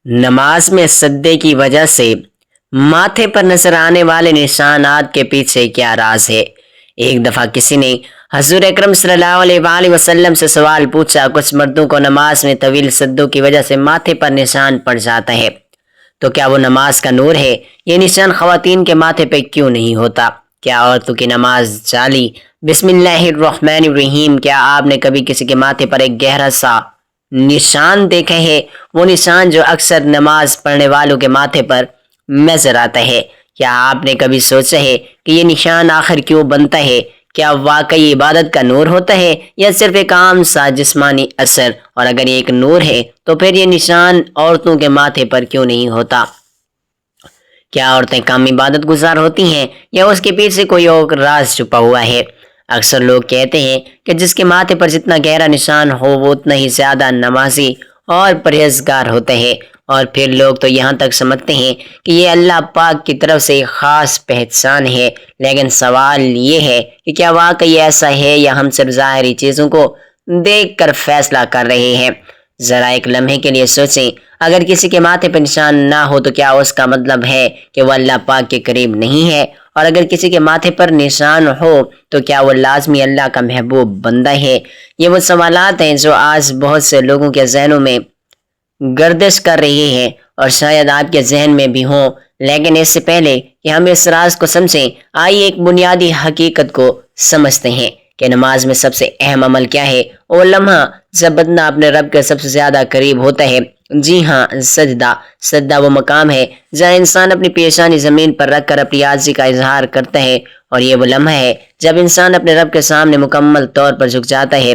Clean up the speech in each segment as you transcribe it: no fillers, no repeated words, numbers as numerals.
نماز میں سجدے کی وجہ سے ماتھے پر نظر آنے والے نشانات کے پیچھے کیا راز ہے؟ ایک دفعہ کسی نے حضور اکرم صلی اللہ علیہ وآلہ وسلم سے سوال پوچھا، کچھ مردوں کو نماز میں طویل سجدوں کی وجہ سے ماتھے پر نشان پڑ جاتا ہے، تو کیا وہ نماز کا نور ہے؟ یہ نشان خواتین کے ماتھے پہ کیوں نہیں ہوتا؟ کیا عورتوں کی نماز جعلی؟ بسم اللہ الرحمن الرحیم۔ کیا آپ نے کبھی کسی کے ماتھے پر ایک گہرا سا نشان دیکھا ہے؟ وہ نشان جو اکثر نماز پڑھنے والوں کے ماتھے پر نظر آتا ہے۔ کیا آپ نے کبھی سوچا ہے کہ یہ نشان آخر کیوں بنتا ہے؟ کیا واقعی عبادت کا نور ہوتا ہے یا صرف ایک عام سا جسمانی اثر؟ اور اگر یہ ایک نور ہے تو پھر یہ نشان عورتوں کے ماتھے پر کیوں نہیں ہوتا؟ کیا عورتیں کم عبادت گزار ہوتی ہیں یا اس کے پیچھے کوئی اور راز چھپا ہوا ہے؟ اکثر لوگ کہتے ہیں کہ جس کے ماتھے پر جتنا گہرا نشان ہو وہ اتنا ہی زیادہ نمازی اور پرہیزگار ہوتا ہے، اور پھر لوگ تو یہاں تک سمجھتے ہیں کہ یہ اللہ پاک کی طرف سے ایک خاص پہچان ہے۔ لیکن سوال یہ ہے کہ کیا واقعی ایسا ہے یا ہم صرف ظاہری چیزوں کو دیکھ کر فیصلہ کر رہے ہیں؟ ذرا ایک لمحے کے لیے سوچیں، اگر کسی کے ماتھے پر نشان نہ ہو تو کیا اس کا مطلب ہے کہ وہ اللہ پاک کے قریب نہیں ہے؟ اور اگر کسی کے ماتھے پر نشان ہو تو کیا وہ لازمی اللہ کا محبوب بندہ ہے؟ یہ وہ سوالات ہیں جو آج بہت سے لوگوں کے ذہنوں میں گردش کر رہی ہیں، اور شاید آپ کے ذہن میں بھی ہوں۔ لیکن اس سے پہلے کہ ہم اس راز کو سمجھیں، آئیے ایک بنیادی حقیقت کو سمجھتے ہیں کہ نماز میں سب سے اہم عمل کیا ہے۔ وہ لمحہ جب بندہ اپنے رب کے سب سے زیادہ قریب ہوتا ہے، جی ہاں، سجدہ وہ مقام ہے جہاں انسان اپنی پیشانی زمین پر رکھ کر اپنی عاجزی کا اظہار کرتا ہے، اور یہ وہ لمحہ ہے جب انسان اپنے رب کے سامنے مکمل طور پر جھک جاتا ہے۔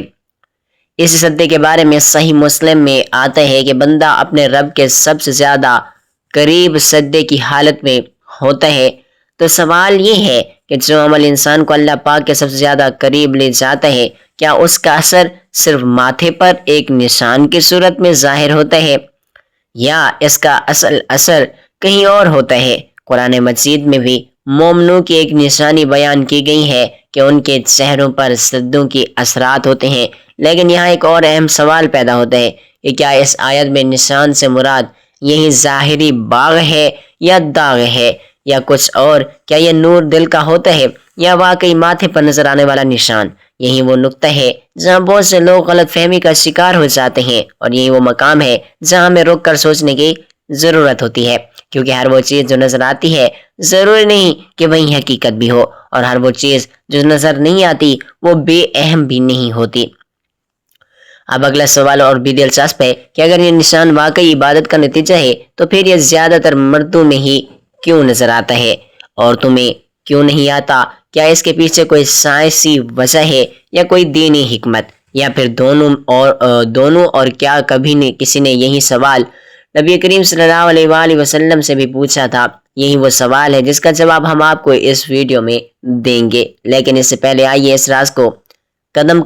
اس سجدے کے بارے میں صحیح مسلم میں آتا ہے کہ بندہ اپنے رب کے سب سے زیادہ قریب سجدے کی حالت میں ہوتا ہے۔ تو سوال یہ ہے کہ جو عمل انسان کو اللہ پاک کے سب سے زیادہ قریب لے جاتا ہے، کیا اس کا اثر صرف ماتھے پر ایک نشان کی صورت میں ظاہر ہوتا ہے یا اس کا اصل اثر کہیں اور ہوتا ہے؟ قرآن مجید میں بھی مومنوں کی ایک نشانی بیان کی گئی ہے کہ ان کے چہروں پر سجدوں کی اثرات ہوتے ہیں۔ لیکن یہاں ایک اور اہم سوال پیدا ہوتا ہے کہ کیا اس آیت میں نشان سے مراد یہی ظاہری باغ ہے یا داغ ہے یا کچھ اور؟ کیا یہ نور دل کا ہوتا ہے یا واقعی ماتھے پر نظر آنے والا نشان؟ یہی وہ نقطہ ہے جہاں بہت سے لوگ غلط فہمی کا شکار ہو جاتے ہیں، اور یہی وہ مقام ہے جہاں ہمیں رک کر سوچنے کی ضرورت ہوتی ہے، کیونکہ ہر وہ چیز جو نظر آتی ہے ضروری نہیں کہ وہی حقیقت بھی ہو، اور ہر وہ چیز جو نظر نہیں آتی وہ بے اہم بھی نہیں ہوتی۔ اب اگلا سوال اور بھی دلچسپ ہے کہ اگر یہ نشان واقعی عبادت کا نتیجہ ہے تو پھر یہ زیادہ تر مردوں میں ہی کیوں نظر آتا ہے، عورتوں میں کیوں نہیں آتا؟ کیا اس کے پیچھے کوئی سائنسی وجہ ہے یا کوئی دینی حکمت، یا پھر دونوں؟ اور کیا کبھی کسی نے یہی سوال نبی کریم صلی اللہ علیہ وآلہ وسلم سے بھی پوچھا تھا؟ یہی وہ سوال ہے جس کا جواب ہم آپ کو اس ویڈیو میں دیں گے، لیکن اس سے پہلے آئیے اس راز کو قدم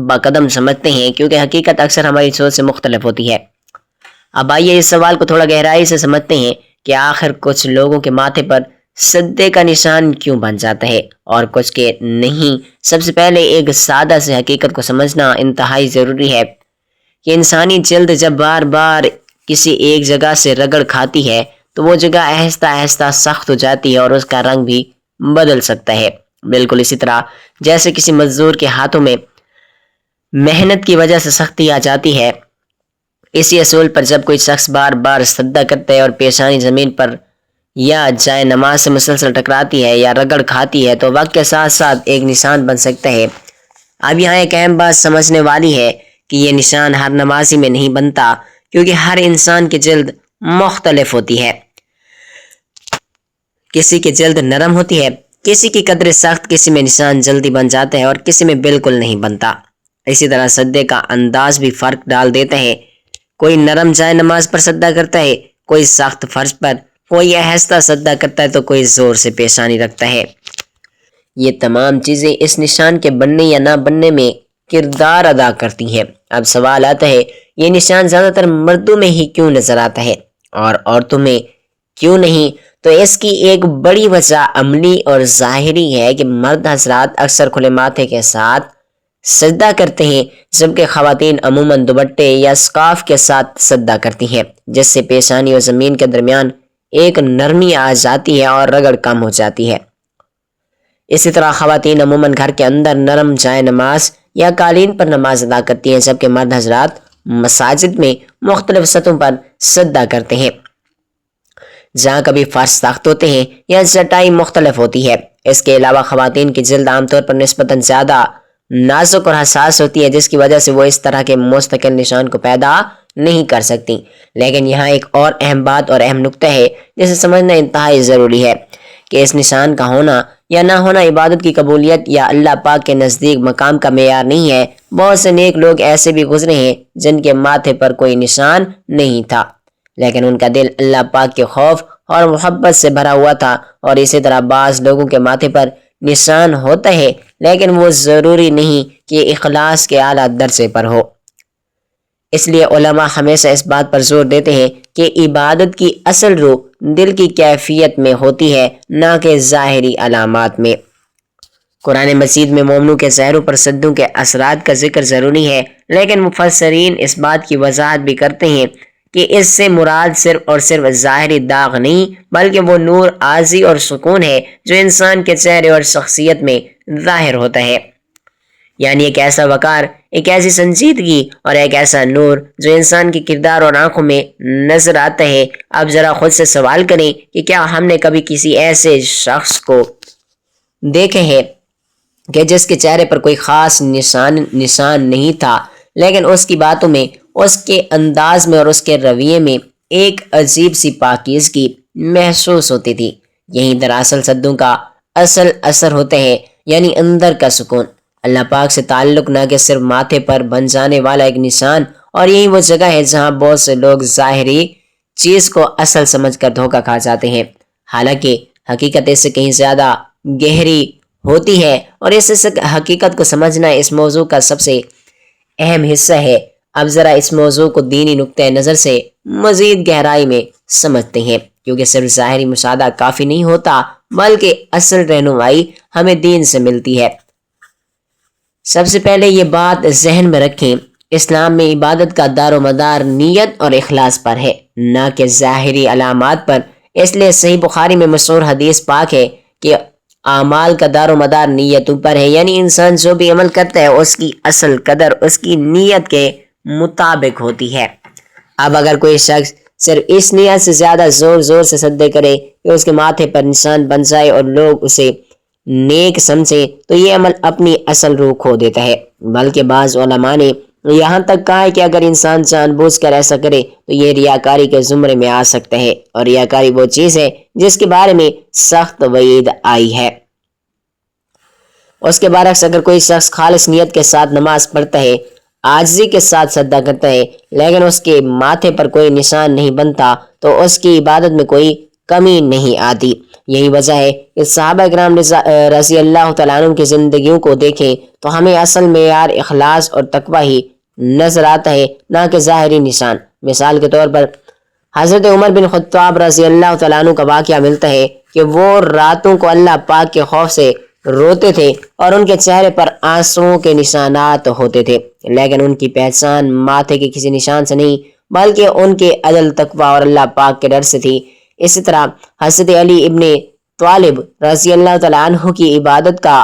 با قدم سمجھتے ہیں، کیونکہ حقیقت اکثر ہماری سوچ سے مختلف ہوتی ہے۔ اب آئیے اس سوال کو تھوڑا گہرائی سے سمجھتے ہیں کہ آخر کچھ لوگوں کے ماتھے پر سجدے کا نشان کیوں بن جاتا ہے اور کچھ کے نہیں۔ سب سے پہلے ایک سادہ سے حقیقت کو سمجھنا انتہائی ضروری ہے کہ انسانی جلد جب بار بار کسی ایک جگہ سے رگڑ کھاتی ہے تو وہ جگہ آہستہ آہستہ سخت ہو جاتی ہے اور اس کا رنگ بھی بدل سکتا ہے، بالکل اسی طرح جیسے کسی مزدور کے ہاتھوں میں محنت کی وجہ سے سختی آ جاتی ہے۔ اسی اصول پر جب کوئی شخص بار بار سجدہ کرتا ہے اور پیشانی زمین پر یا جائے نماز سے مسلسل ٹکراتی ہے یا رگڑ کھاتی ہے تو وقت کے ساتھ ساتھ ایک نشان بن سکتا ہے۔ اب یہاں ایک اہم بات سمجھنے والی ہے کہ یہ نشان ہر نمازی میں نہیں بنتا، کیونکہ ہر انسان کی جلد مختلف ہوتی ہے۔ کسی کی جلد نرم ہوتی ہے، کسی کی قدر سخت، کسی میں نشان جلدی بن جاتا ہے اور کسی میں بالکل نہیں بنتا۔ اسی طرح سجدے کا انداز بھی فرق ڈال دیتا ہے، کوئی نرم جائے نماز پر سجدہ کرتا ہے، کوئی سخت فرش پر، کوئی آہستہ سجدہ کرتا ہے تو کوئی زور سے پیشانی رکھتا ہے۔ یہ تمام چیزیں اس نشان کے بننے یا نہ بننے میں کردار ادا کرتی ہیں۔ اب سوال آتا ہے یہ نشان زیادہ تر مردوں میں ہی کیوں نظر آتا ہے اور عورتوں میں کیوں نہیں؟ تو اس کی ایک بڑی وجہ عملی اور ظاہری ہے کہ مرد حضرات اکثر کھلے ماتھے کے ساتھ سجدہ کرتے ہیں، جبکہ خواتین عموماً دوپٹے یا اسکارف کے ساتھ سجدہ کرتی ہیں، جس سے پیشانی اور زمین کے درمیان ایک نرمی آ جاتی ہے اور رگڑ کم ہو جاتی ہے۔ اسی طرح خواتین عموماً گھر کے اندر نرم جائے نماز یا قالین پر نماز ادا کرتی ہیں، جبکہ مرد حضرات مساجد میں مختلف سطحوں پر سجدہ کرتے ہیں، جہاں کبھی فرش سخت ہوتے ہیں یا چٹائی مختلف ہوتی ہے۔ اس کے علاوہ خواتین کی جلد عام طور پر نسبتاً زیادہ نازک اور حساس ہوتی ہے، جس کی وجہ سے وہ اس طرح کے مستقل نشان کو پیدا نہیں کر سکتی۔ لیکن یہاں ایک اور اہم بات اور اہم نقطہ ہے جسے سمجھنا انتہائی ضروری ہے کہ اس نشان کا ہونا یا نہ ہونا عبادت کی قبولیت یا اللہ پاک کے نزدیک مقام کا معیار نہیں ہے۔ بہت سے نیک لوگ ایسے بھی گزرے ہیں جن کے ماتھے پر کوئی نشان نہیں تھا، لیکن ان کا دل اللہ پاک کے خوف اور محبت سے بھرا ہوا تھا، اور اسی طرح بعض لوگوں کے ماتھے پر نشان ہوتا ہے لیکن وہ ضروری نہیں کہ اخلاص کے اعلیٰ درجے پر ہو۔ اس لیے علماء ہمیشہ اس بات پر زور دیتے ہیں کہ عبادت کی اصل روح دل کی کیفیت میں ہوتی ہے، نہ کہ ظاہری علامات میں۔ قرآن مجید میں مومنوں کے چہروں پر سجدوں کے اثرات کا ذکر ضروری ہے، لیکن مفسرین اس بات کی وضاحت بھی کرتے ہیں کہ اس سے مراد صرف اور صرف ظاہری داغ نہیں، بلکہ وہ نور عارضی اور سکون ہے جو انسان کے چہرے اور شخصیت میں ظاہر ہوتا ہے، یعنی ایک ایسا وقار، ایک ایسی سنجیدگی اور ایک ایسا نور جو انسان کے کردار اور آنکھوں میں نظر آتا ہے۔ اب ذرا خود سے سوال کریں کہ کیا ہم نے کبھی کسی ایسے شخص کو دیکھے ہیں کہ جس کے چہرے پر کوئی خاص نشان نہیں تھا، لیکن اس کی باتوں میں، اس کے انداز میں اور اس کے رویے میں ایک عجیب سی پاکیزگی محسوس ہوتی تھی؟ یہی دراصل سجدوں کا اصل اثر ہوتے ہیں، یعنی اندر کا سکون، اللہ پاک سے تعلق، نہ کہ صرف ماتھے پر بن جانے والا ایک نشان۔ اور یہی وہ جگہ ہے جہاں بہت سے لوگ ظاہری چیز کو اصل سمجھ کر دھوکہ کھا جاتے ہیں، حالانکہ حقیقت اس سے کہیں زیادہ گہری ہوتی ہے، اور اس حقیقت کو سمجھنا اس موضوع کا سب سے اہم حصہ ہے۔ اب ذرا اس موضوع کو دینی نقطۂ نظر سے مزید گہرائی میں سمجھتے ہیں، کیونکہ صرف ظاہری مشاہدہ کافی نہیں ہوتا، بلکہ اصل رہنمائی ہمیں دین سے ملتی ہے۔ سب سے پہلے یہ بات ذہن میں رکھیں، اسلام میں عبادت کا دار و مدار نیت اور اخلاص پر ہے، نہ کہ ظاہری علامات پر۔ اس لیے صحیح بخاری میں مشہور حدیث پاک ہے کہ اعمال کا دار و مدار نیتوں پر ہے، یعنی انسان جو بھی عمل کرتا ہے اس کی اصل قدر اس کی نیت کے مطابق ہوتی ہے۔ اب اگر کوئی شخص صرف اس نیت سے زیادہ زور سے سجدے کرے کہ اس کے ماتھے پر نشان بن جائے اور لوگ اسے نیک سمجھیں، تو یہ عمل اپنی اصل روح کھو دیتا ہے۔ بلکہ بعض علماء نے یہاں تک کہا ہے کہ اگر انسان جان بوجھ کر ایسا کرے تو یہ ریاکاری کے زمرے میں آ سکتا ہے، اور ریاکاری وہ چیز ہے جس کے بارے میں سخت وعید آئی ہے۔ اس کے برعکس اگر کوئی شخص خالص نیت کے ساتھ نماز پڑھتا ہے، عاجزی کے ساتھ سجدہ کرتا ہے، لیکن اس کے ماتھے پر کوئی نشان نہیں بنتا، تو اس کی عبادت میں کوئی کمی نہیں آتی۔ یہی وجہ ہے کہ صحابہ کرام رضی اللہ تعالیٰ عنہ کی زندگیوں کو دیکھیں تو ہمیں اصل معیار اخلاص اور تقوی ہی نظر آتا ہے، نہ کہ ظاہری نشان۔ مثال کے طور پر حضرت عمر بن خطاب رضی اللہ تعالیٰ عنہ کا واقعہ ملتا ہے کہ وہ راتوں کو اللہ پاک کے خوف سے روتے تھے اور ان کے چہرے پر آنسوؤں کے نشانات ہوتے تھے، لیکن ان کی پہچان ماتھے کے کسی نشان سے نہیں بلکہ ان کے عدل، تقوی اور اللہ پاک کے ڈر سے تھی۔ اسی طرح حضرت علی ابن طالب رضی اللہ تعالیٰ عنہ کی عبادت کا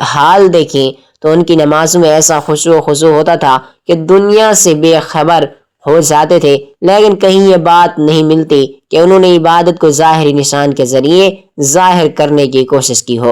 حال دیکھیں تو ان کی نمازوں میں ایسا خشوع و خضوع ہوتا تھا کہ دنیا سے بے خبر ہو جاتے تھے، لیکن کہیں یہ بات نہیں ملتی کہ انہوں نے عبادت کو ظاہری نشان کے ذریعے ظاہر کرنے کی کوشش کی ہو،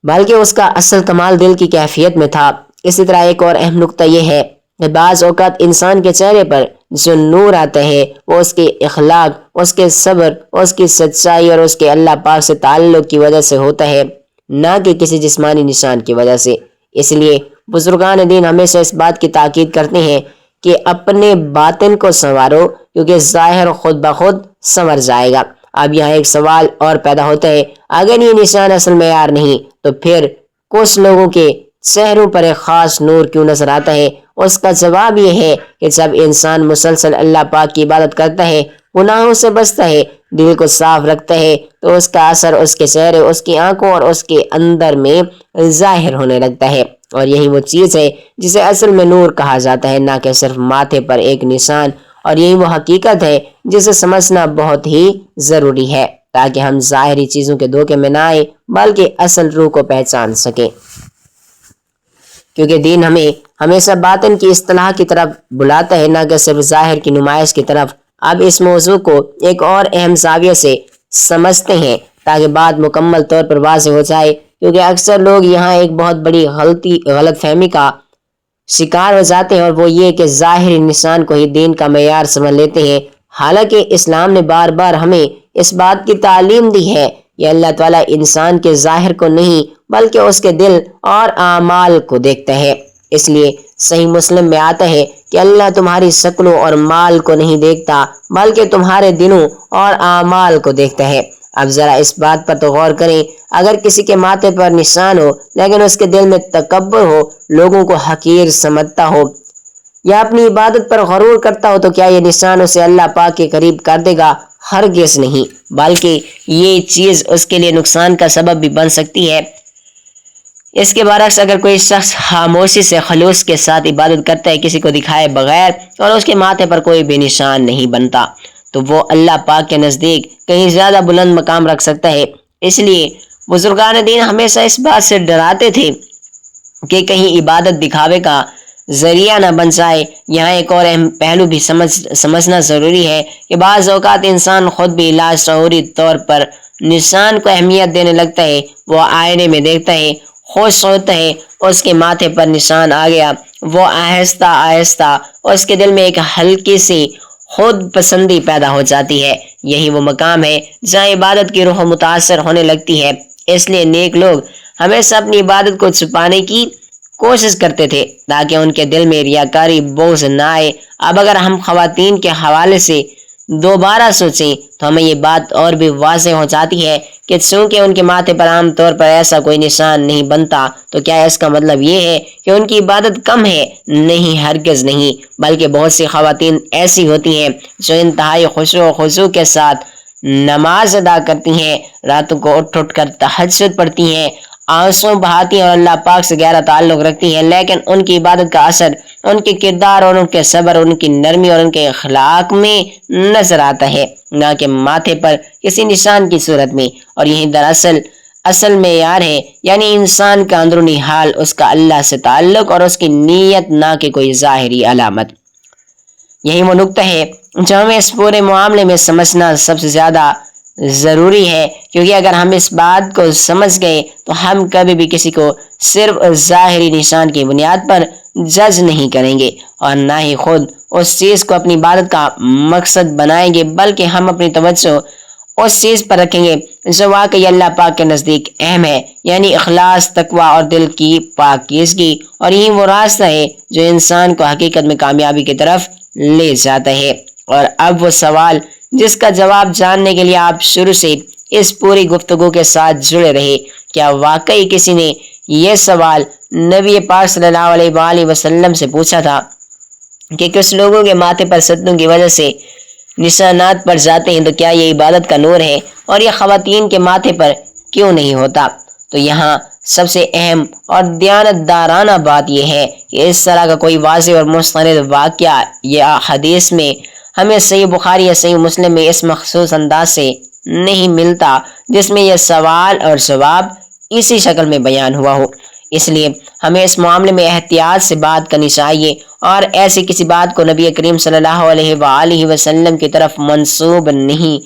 بلکہ اس کا اصل کمال دل کی کیفیت میں تھا۔ اسی طرح ایک اور اہم نقطہ یہ ہے کہ بعض اوقات انسان کے چہرے پر جو نور آتا ہے وہ اس کے اخلاق، اس کے صبر، اس کی سچائی اور اس کے اللہ پاک سے تعلق کی وجہ سے ہوتا ہے، نہ کہ کسی جسمانی نشان کی وجہ سے۔ اس لیے بزرگان دین ہمیشہ اس بات کی تاکید کرتے ہیں کہ اپنے باطن کو سنوارو، کیونکہ ظاہر خود بخود سنور جائے گا۔ اب یہاں ایک سوال اور پیدا ہوتا ہے، اگر یہ نشان اصل معیار نہیں تو پھر کچھ لوگوں کے چہروں پر ایک خاص نور کیوں نظر آتا ہے؟ اس کا جواب یہ ہے کہ جب انسان مسلسل اللہ پاک کی عبادت کرتا ہے، گناہوں سے بچتا ہے، دل کو صاف رکھتا ہے، تو اس کا اثر اس کے چہرے، اس کی آنکھوں اور اس کے اندر میں ظاہر ہونے لگتا ہے۔ اور یہی وہ چیز ہے جسے اصل میں نور کہا جاتا ہے، نہ کہ صرف ماتھے پر ایک نشان، اور یہی وہ حقیقت ہے جسے سمجھنا بہت ہی ضروری ہے تاکہ ہم ظاہری چیزوں کے دھوکے میں نہ آئے بلکہ اصل روح کو پہچان سکیں، کیونکہ دین ہمیں ہمیشہ باطن کی اصطلاح کی طرف بلاتا ہے، نہ کہ صرف ظاہر کی نمائش کی طرف۔ اب اس موضوع کو ایک اور اہم زاویے سے سمجھتے ہیں تاکہ بات مکمل طور پر واضح ہو جائے، کیونکہ اکثر لوگ یہاں ایک بہت بڑی غلط فہمی کا شکار ہو جاتے ہیں، اور وہ یہ کہ ظاہری نشان کو ہی دین کا معیار سمجھ لیتے ہیں، حالانکہ اسلام نے بار بار ہمیں اس بات کی تعلیم دی ہے کہ اللہ تعالیٰ انسان کے ظاہر کو نہیں بلکہ اس کے دل اور اعمال کو دیکھتا ہے۔ اس لیے صحیح مسلم میں آتا ہے کہ اللہ تمہاری شکلوں اور مال کو نہیں دیکھتا بلکہ تمہارے دلوں اور اعمال کو دیکھتا ہے۔ اب ذرا اس بات پر تو غور کریں، اگر کسی کے ماتھے پر نشان ہو لیکن اس کے دل میں تکبر ہو، لوگوں کو حقیر سمجھتا ہو یا اپنی عبادت پر غرور کرتا ہو، تو کیا یہ نشان اسے اللہ پاک کے قریب کر دے گا؟ ہرگز نہیں، بلکہ یہ چیز اس کے لیے نقصان کا سبب بھی بن سکتی ہے۔ اس کے برعکس اگر کوئی شخص خاموشی سے خلوص کے ساتھ عبادت کرتا ہے، کسی کو دکھائے بغیر، اور اس کے ماتھے پر کوئی بھی نشان نہیں بنتا، تو وہ اللہ پاک کے نزدیک کہیں زیادہ بلند مقام رکھ سکتا ہے۔ اس لیے بزرگان دین ہمیشہ اس بات سے ڈراتے تھے کہ کہیں عبادت دکھاوے کا ذریعہ نہ بن جائے۔ یہاں ایک اور اہم پہلو بھی سمجھنا ضروری ہے کہ بعض اوقات انسان خود بھی لاشعوری طور پر نشان کو اہمیت دینے لگتا ہے۔ وہ آئینے میں دیکھتا ہے، خوش ہوتا ہے، اس کے ماتھے پر نشان آ گیا، وہ آہستہ آہستہ اس کے دل میں ایک ہلکی سی خود پسندی پیدا ہو جاتی ہے۔ یہی وہ مقام ہے جہاں عبادت کی روح متاثر ہونے لگتی ہے۔ اس لیے نیک لوگ ہمیشہ اپنی عبادت کو چھپانے کی کوشش کرتے تھے تاکہ ان کے دل میں ریاکاری بوجھ نہ آئے۔ اب اگر ہم خواتین کے حوالے سے دوبارہ سوچیں تو ہمیں یہ بات اور بھی واضح ہو جاتی ہے کہ چونکہ ان کے ماتھے پر عام طور پر ایسا کوئی نشان نہیں بنتا، تو کیا اس کا مطلب یہ ہے کہ ان کی عبادت کم ہے؟ نہیں، ہرگز نہیں، بلکہ بہت سی خواتین ایسی ہوتی ہیں جو انتہائی خشوع و خضوع کے ساتھ نماز ادا کرتی ہیں، راتوں کو اٹھ کر تہجد پڑھتی ہیں، آنسو بہاتی ہیں اور اللہ پاک سے گہرا تعلق رکھتی ہیں، لیکن ان کی عبادت کا اثر ان کے کردار اور ان کے صبر، ان کی نرمی اور ان کے اخلاق میں نظر آتا ہے، نہ کہ ماتھے پر کسی نشان کی صورت میں۔ اور یہی دراصل اصل معیار ہے، یعنی انسان کا اندرونی حال، اس کا اللہ سے تعلق اور اس کی نیت، نہ کہ کوئی ظاہری علامت۔ یہی وہ نقطہ ہے جو ہمیں اس پورے معاملے میں سمجھنا سب سے زیادہ ضروری ہے، کیونکہ اگر ہم اس بات کو سمجھ گئے تو ہم کبھی بھی کسی کو صرف ظاہری نشان کی بنیاد پر جج نہیں کریں گے، اور نہ ہی خود اس چیز کو اپنی عبادت کا مقصد بنائیں گے، بلکہ ہم اپنی توجہ اس چیز پر رکھیں گے جو واقعی اللہ پاک کے نزدیک اہم ہے، یعنی اخلاص، تقوی اور دل کی پاکیزگی۔ اور یہی وہ راستہ ہے جو انسان کو حقیقت میں کامیابی کی طرف لے جاتا ہے۔ اور اب وہ سوال جس کا جواب جاننے کے لیے آپ شروع سے اس پوری گفتگو کے ساتھ جڑے رہے، کیا واقعی کسی نے یہ سوال نبی پاک صلی اللہ علیہ وآلہ وسلم سے پوچھا تھا کہ کچھ لوگوں کے ماتھے پر سجدوں کی وجہ سے نشانات پڑ جاتے ہیں، تو کیا یہ عبادت کا نور ہے، اور یہ خواتین کے ماتھے پر کیوں نہیں ہوتا؟ تو یہاں سب سے اہم اور دیانتدارانہ بات یہ ہے کہ اس طرح کا کوئی واضح اور مستند واقعہ یا حدیث میں ہمیں صحیح بخاری یا صحیح مسلم میں اس مخصوص انداز سے نہیں ملتا جس میں یہ سوال اور جواب اسی شکل میں بیان ہوا ہو۔ اس لیے ہمیں اس معاملے میں احتیاط سے بات کرنی چاہیے اور ایسی کسی بات کو نبی کریم صلی اللہ علیہ وآلہ وسلم کی طرف منسوب نہیں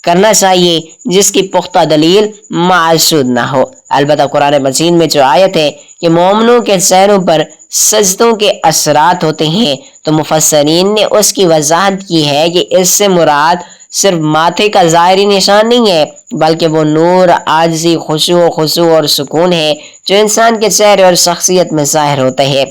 کرنا چاہیے جس کی پختہ دلیل معشود نہ ہو۔ البتہ قرآن مجید میں جو آیت ہے کہ مومنوں کے چہروں پر سجدوں کے اثرات ہوتے ہیں، تو مفسرین نے اس کی وضاحت کی ہے کہ اس سے مراد صرف ماتھے کا ظاہری نشان نہیں ہے، بلکہ وہ نور، عاجزی، خشوع و خضوع اور سکون ہے جو انسان کے چہرے اور شخصیت میں ظاہر ہوتا ہے،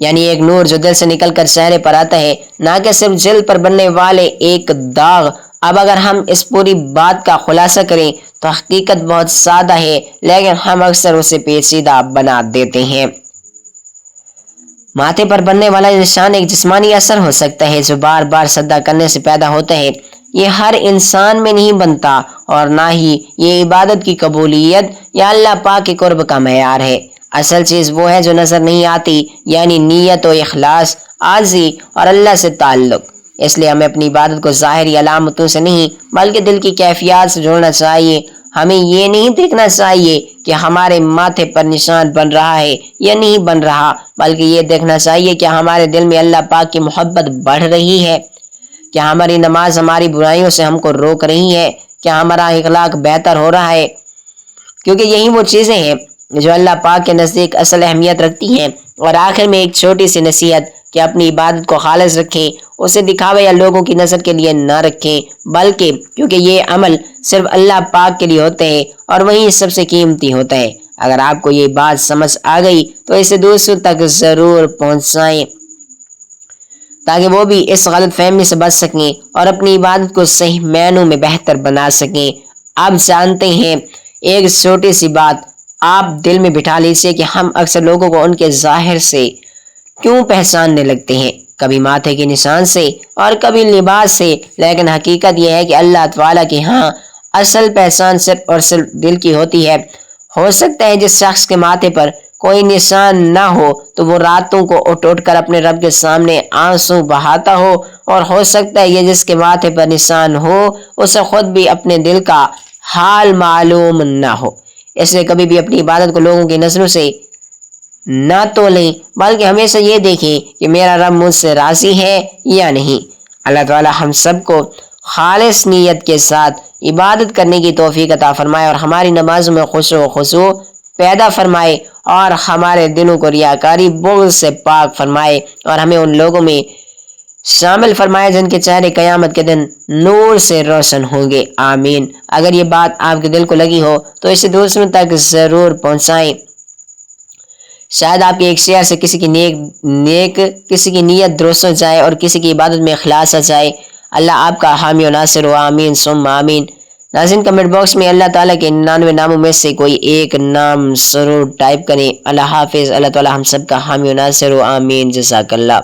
یعنی ایک نور جو دل سے نکل کر چہرے پر آتا ہے، نہ کہ صرف جلد پر بننے والے ایک داغ۔ اب اگر ہم اس پوری بات کا خلاصہ کریں تو حقیقت بہت سادہ ہے، لیکن ہم اکثر اسے پیچیدہ بنا دیتے ہیں۔ ماتھے پر بننے والا نشان ایک جسمانی اثر ہو سکتا ہے جو بار بار سجدہ کرنے سے پیدا ہوتا ہے۔ یہ ہر انسان میں نہیں بنتا، اور نہ ہی یہ عبادت کی قبولیت یا اللہ پاک کے قرب کا معیار ہے۔ اصل چیز وہ ہے جو نظر نہیں آتی، یعنی نیت و اخلاص، عاجزی اور اللہ سے تعلق۔ اس لیے ہمیں اپنی عبادت کو ظاہری علامتوں سے نہیں بلکہ دل کی کیفیات سے جوڑنا چاہیے۔ ہمیں یہ نہیں دیکھنا چاہیے کہ ہمارے ماتھے پر نشان بن رہا ہے یا نہیں بن رہا، بلکہ یہ دیکھنا چاہیے کہ ہمارے دل میں اللہ پاک کی محبت بڑھ رہی ہے، کیا ہماری نماز ہماری برائیوں سے ہم کو روک رہی ہے، کیا ہمارا اخلاق بہتر ہو رہا ہے، کیونکہ یہی وہ چیزیں ہیں جو اللہ پاک کے نزدیک اصل اہمیت رکھتی ہیں۔ اور آخر میں ایک چھوٹی سی نصیحت کہ اپنی عبادت کو خالص رکھیں، اسے دکھاوے یا لوگوں کی نظر کے لیے نہ رکھیں، بلکہ کیونکہ یہ عمل صرف اللہ پاک کے لیے ہوتے ہیں اور وہی سب سے قیمتی ہوتا ہے۔ اگر آپ کو یہ بات سمجھ آ گئی تو اسے دوسروں تک ضرور پہنچائیں تاکہ وہ بھی اس غلط فہمی سے بچ سکیں اور اپنی عبادت کو صحیح معنوں میں بہتر بنا سکیں۔ آپ جانتے ہیں ایک چھوٹی سی بات آپ دل میں بٹھا لیجیے کہ ہم اکثر لوگوں کو ان کے ظاہر سے کیوں پہچاننے لگتے ہیں، کبھی ماتھے کے نشان سے اور کبھی لباس سے، لیکن حقیقت یہ ہے کہ اللہ تعالیٰ کے ہاں اصل پہچان صرف اور صرف دل کی ہوتی ہے۔ ہو سکتا ہے جس شخص کے ماتھے پر کوئی نشان نہ ہو تو وہ راتوں کو اٹھ اٹھ کر اپنے رب کے سامنے آنسو بہاتا ہو، اور ہو سکتا ہے یہ جس کے ماتھے پر نشان ہو اسے خود بھی اپنے دل کا حال معلوم نہ ہو۔ اس لیے کبھی بھی اپنی عبادت کو لوگوں کی نظروں سے نہ تولیں، بلکہ ہمیشہ یہ دیکھیں کہ میرا رب مجھ سے راضی ہے یا نہیں۔ اللہ تعالی ہم سب کو خالص نیت کے ساتھ عبادت کرنے کی توفیق عطا فرمائے اور ہماری نمازوں میں خشوع و خضوع پیدا فرمائے اور ہمارے دلوں کو ریاکاری بغض سے پاک فرمائے اور ہمیں ان لوگوں میں شامل فرمائے جن کے چہرے قیامت کے دن نور سے روشن ہوں گے، آمین۔ اگر یہ بات آپ کے دل کو لگی ہو تو اسے دوسروں تک ضرور پہنچائیں، شاید آپ کے ایک شیئر سے کسی کی نیت درست ہو جائے اور کسی کی عبادت میں اخلاص آ جائے۔ اللہ آپ کا حامی و ناصر ہو، آمین ثم آمین۔ ناظرین کمنٹ باکس میں اللہ تعالیٰ کے 99 ناموں میں سے کوئی ایک نام ضرور ٹائپ کریں۔ اللہ حافظ۔ اللہ تعالیٰ ہم سب کا حامی و ناصر ہو، آمین۔ جزاک اللہ۔